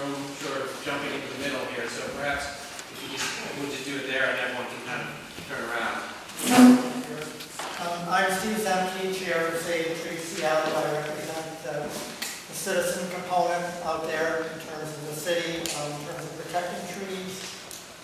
room sort of jumping into the middle here, so perhaps if we'll just do it there and everyone can kind of turn around. I'm Steve Zemke, Chair of Save Trees Seattle. I represent the citizen component out there in terms of the city, in terms of protecting trees.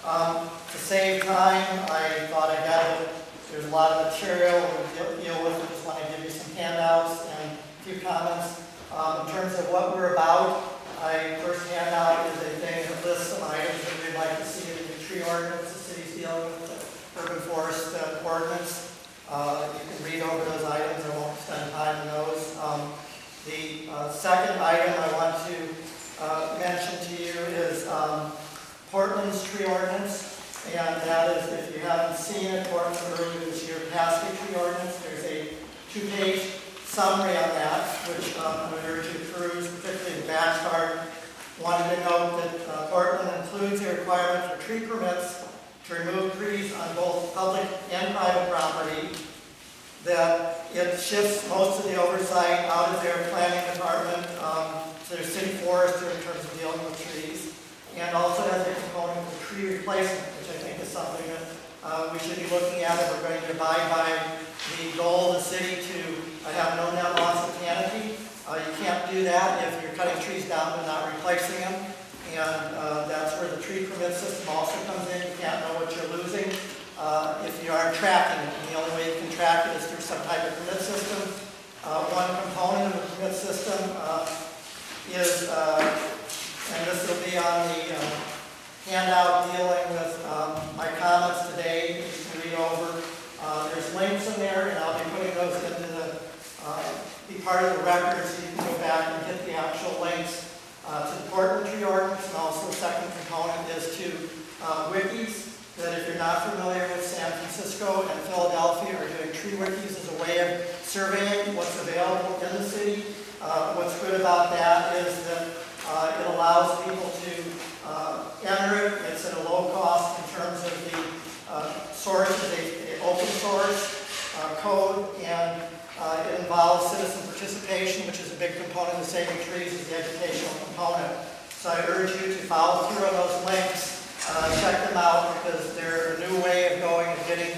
To save time, I thought I had it. There's a lot of material to deal with. I just want to give you some handouts and a few comments. In terms of what we're about, my first handout is a thing that lists some items that we'd like to see in the tree ordinance. The city's dealing with the urban forest ordinance. You can read over those items. I won't spend time on those. The second item I want to mention to you is Portland's tree ordinance. And that is, if you haven't seen it, Portland earlier this year passed a tree ordinance. There's a 2-page summary on that, which I would urge you to peruse, particularly the back part. Wanted to note that Portland includes a requirement for tree permits to remove trees on both public and private property, that it shifts most of the oversight out of their planning department to their city forester in terms of dealing with trees, and also has a component of tree replacement, which I think is something that we should be looking at if we're going to abide by the goal of the city to have no net loss of canopy. You can't do that if you're cutting trees down but not replacing them. And that's where the tree permit system also comes in. You can't know what you're losing if you aren't tracking it. And the only way you can track it is through some type of permit system. One component of the permit system is, and this will be on the handout dealing with my comments today, you can read over. There's links in there, and I'll be putting those into the, be part of the record so you can go back and get the actual links to the Portland tree ordinance. And also the second component is to wikis, that if you're not familiar with San Francisco and Philadelphia are doing tree wikis as a way of surveying what's available in the city. What's good about that is that it allows people to enter it. It's at a low cost in terms of the source is an open source code, and it involves citizen participation, which is a big component of saving trees, is the educational component. So I urge you to follow through on those links, check them out, because they're a new way of going and getting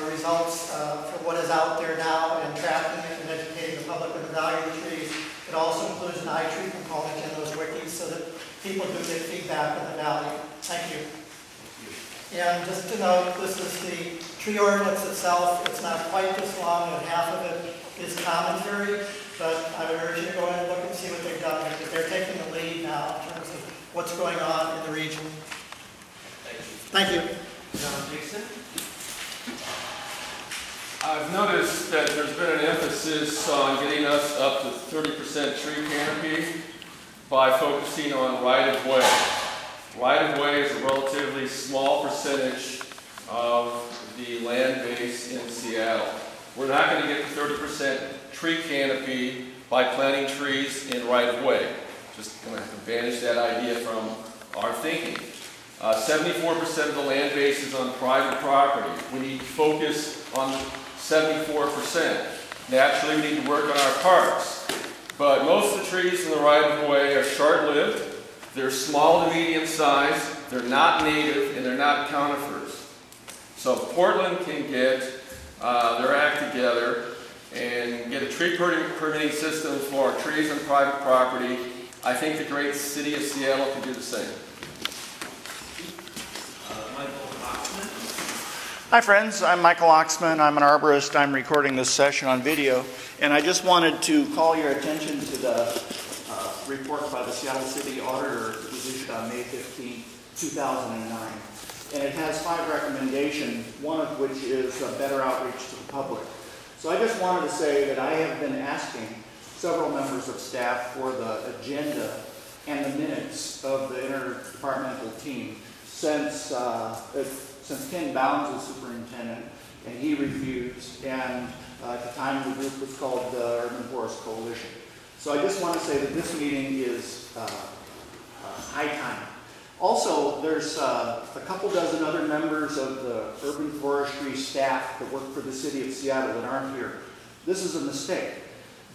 results for what is out there now and tracking it and educating the public on the value of the trees. It also includes an iTree component in those wikis so that people do get feedback on the value. Thank you. And just to note, this is the tree ordinance itself. It's not quite this long, and half of it is commentary, but I would urge you to go in and look and see what they've done, because they're taking the lead now in terms of what's going on in the region. Thank you. John Dixon. I've noticed that there's been an emphasis on getting us up to 30% tree canopy by focusing on right-of-way. Right-of-way is a relatively small percentage of the land base in Seattle. We're not going to get to 30% tree canopy by planting trees in right-of-way. Just going to have to banish that idea from our thinking. 74% of the land base is on private property. We need to focus on 74%. Naturally, we need to work on our parks. But most of the trees in the right-of-way are short-lived. They're small to medium size, they're not native, and they're not conifers. So if Portland can get their act together and get a tree permitting system for trees on private property, I think the great city of Seattle can do the same. Hi friends, I'm Michael Oxman. I'm an arborist. I'm recording this session on video, and I just wanted to call your attention to the report by the Seattle City Auditor that was issued on May 15, 2009. And it has 5 recommendations, one of which is better outreach to the public. So I just wanted to say that I have been asking several members of staff for the agenda and the minutes of the Interdepartmental Team since Ken Bounds was superintendent, and he refused, and at the time the group was called the Urban Forest Coalition. So I just want to say that this meeting is high time. Also, there's a couple dozen other members of the urban forestry staff that work for the city of Seattle that aren't here. This is a mistake.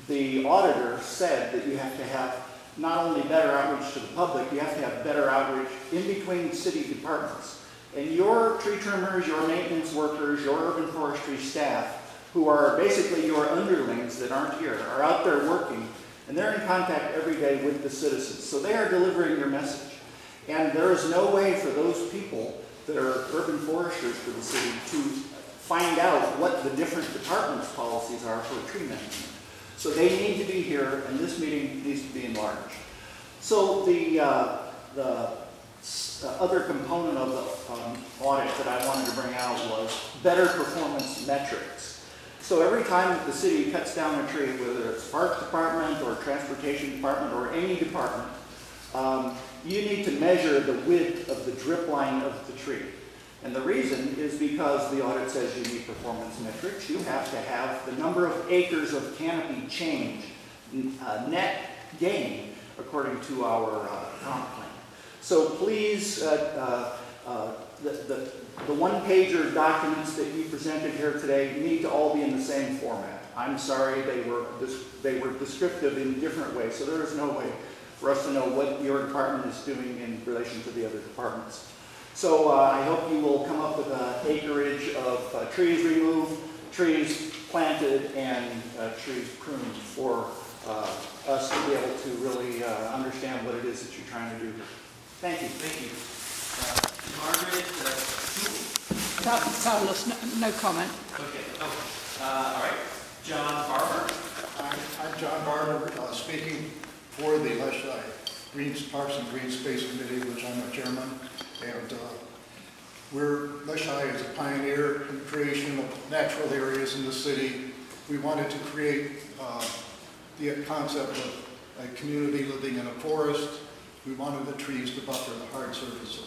The auditor said that you have to have not only better outreach to the public, you have to have better outreach in between city departments. And your tree trimmers, your maintenance workers, your urban forestry staff, who are basically your underlings that aren't here, are out there working, and they're in contact every day with the citizens. So they are delivering your message. And there is no way for those people that are urban foresters for the city to find out what the different departments' policies are for tree management. So they need to be here, and this meeting needs to be enlarged. So the other component of the audit that I wanted to bring out was better performance metrics. So every time that the city cuts down a tree, whether it's Parks Department or Transportation Department or any department, you need to measure the width of the drip line of the tree. And the reason is because the audit says you need performance metrics. You have to have the number of acres of canopy change, net gain, according to our comp plan. So please, the one-pager documents that you presented here today need to all be in the same format. I'm sorry, they were descriptive in different ways, so there is no way for us to know what your department is doing in relation to the other departments. So I hope you will come up with an acreage of trees removed, trees planted, and trees pruned for us to be able to really understand what it is that you're trying to do here. Thank you. Thank you. Margaret, Fabulous, no comment. okay. All right. John Barber. I'm John Barber, speaking for the Leshai Parks and Green Space Committee, which I'm a chairman. And Leshai is a pioneer in the creation of natural areas in the city. We wanted to create the concept of a community living in a forest. We wanted the trees to buffer the hard surface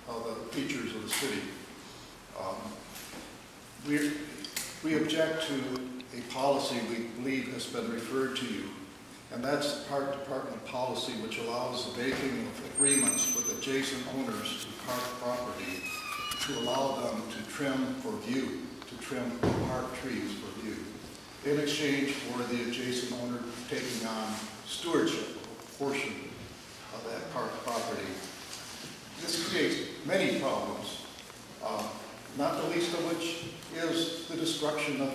of the features of the city. We object to a policy we believe has been referred to you, and that's the Park Department policy, which allows the making of agreements with adjacent owners of park property to allow them to trim for view, to trim park trees for view, in exchange for the adjacent owner taking on stewardship of a portion of that park property. This creates many problems, not the least of which is the destruction of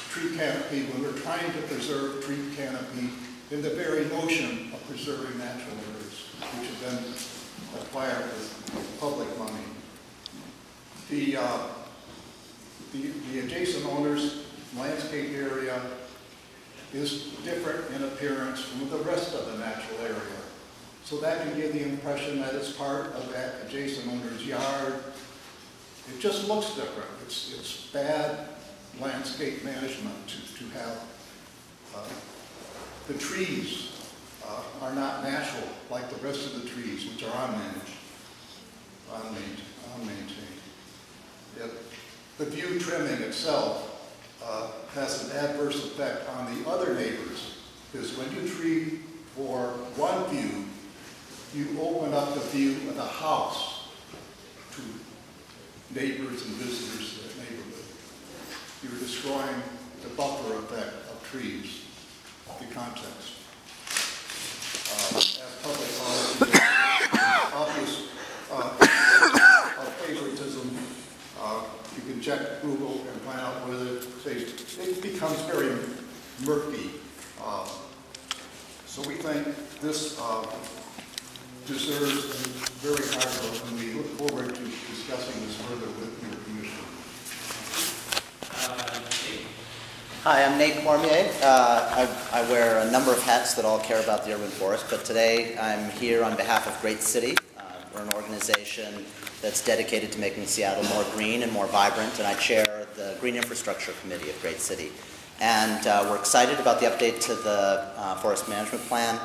tree canopy when we're trying to preserve tree canopy in the very motion of preserving natural areas, which have been acquired with public money. The adjacent owners' landscape area is different in appearance from the rest of the natural area. So that can give the impression that it's part of that adjacent owner's yard. It just looks different. It's bad landscape management to have the trees are not natural like the rest of the trees, which are unmaintained. The view trimming itself has an adverse effect on the other neighbors, because when you tree for one view, you open up the view of the house to neighbors and visitors to that neighborhood. You're destroying the buffer effect of trees, the context. As public policy, obvious favoritism, you can check Google and find out whether it becomes very murky. So we think this deserves a very hard look, and we look forward to discussing this further with your commission. Hi, I'm Nate Cormier. I wear a number of hats that all care about the urban forest, but today I'm here on behalf of Great City. We're an organization that's dedicated to making Seattle more green and more vibrant, and I chair the Green Infrastructure Committee of Great City. And we're excited about the update to the Forest Management Plan.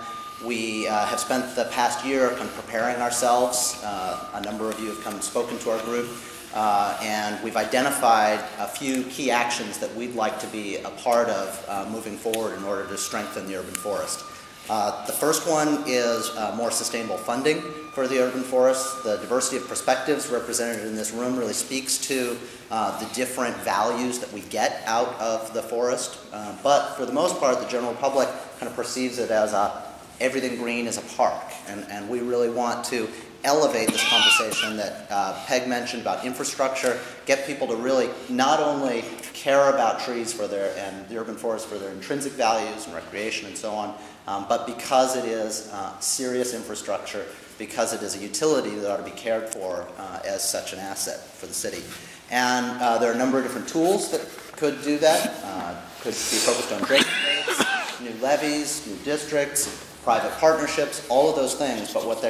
We have spent the past year preparing ourselves. A number of you have come and spoken to our group. And we've identified a few key actions that we'd like to be a part of moving forward in order to strengthen the urban forest. The first one is more sustainable funding for the urban forest. The diversity of perspectives represented in this room really speaks to the different values that we get out of the forest. But for the most part, the general public kind of perceives it as everything green is a park, and we really want to elevate this conversation that Peg mentioned about infrastructure, get people to really not only care about trees for and the urban forest for their intrinsic values and recreation and so on, but because it is serious infrastructure, because it is a utility that ought to be cared for as such an asset for the city. And there are a number of different tools that could do that. Could be focused on drainage rates, new levies, new districts, private partnerships, all of those things, but what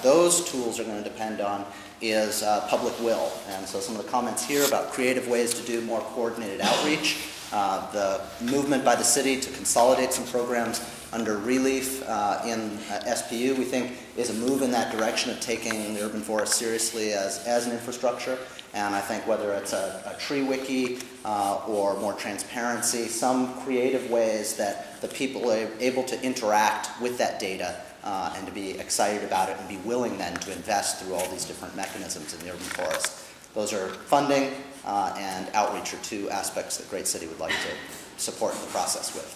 those tools are going to depend on is public will. And so some of the comments here about creative ways to do more coordinated outreach, the movement by the city to consolidate some programs under Relief in SPU, we think is a move in that direction of taking the urban forest seriously as an infrastructure. And I think whether it's a tree wiki or more transparency, some creative ways that the people are able to interact with that data and to be excited about it and be willing then to invest through all these different mechanisms in the urban forest. Those are funding and outreach are two aspects that Great City would like to support the process with.